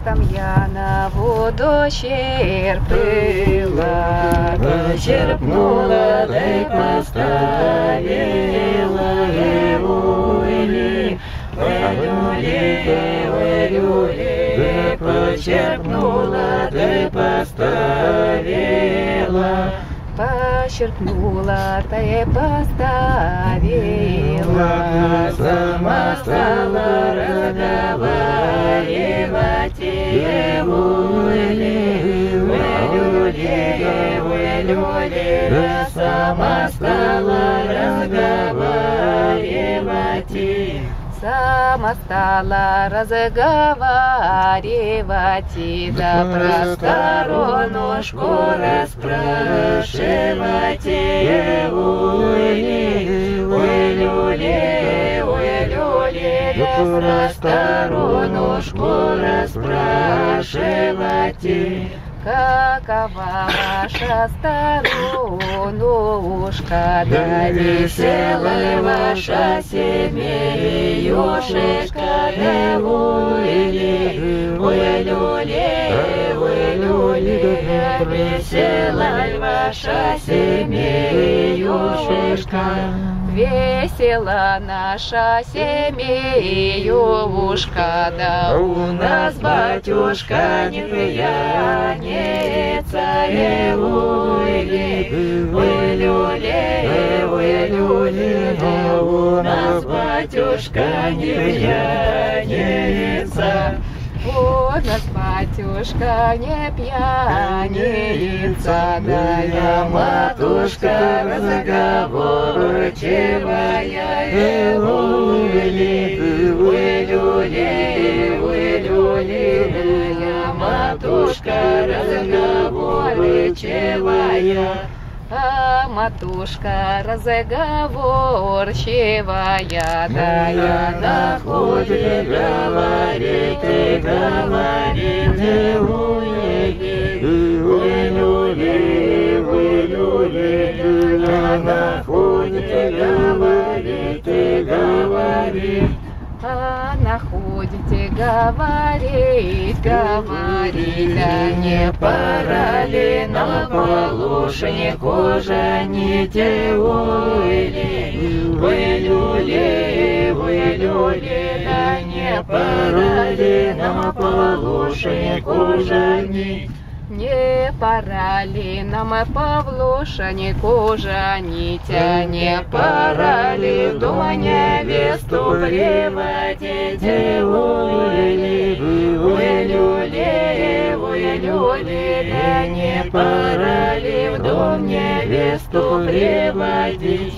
там я на воду черпила, Почерпнула, да и поставила его или люли, почерпнула, да и поставила. Почерпнула, да и поставила. Сама стала разговаривать его люли, сама стала разговаривать. Сама стала разговаривать и да про сторонушку расспрашивать. Люли, да про сторонушку расспрашивать. Какова ваша сторонушка, да веселая ваша семеюшечка, да люли, веселая ваша семеюшечка. Весела наша семеюшка, да у нас батюшка не пьяница, люли, да у нас батюшка не пьяница. У нас батюшка не пьяница, да я матушка разговорчивая, люли, да я матушка разговорчивая. А матушка разговорчивая, да я находит, говорит, люли, находит, говорит. А находите, говорит, да не пора ли нам полушнику женить, люли, да не пора ли нам полушнику женить. Не пора ли нам Павлушенику женить, а не пора ли в дом невесту приводить, люли, да не пора ли в дом невесту приводить.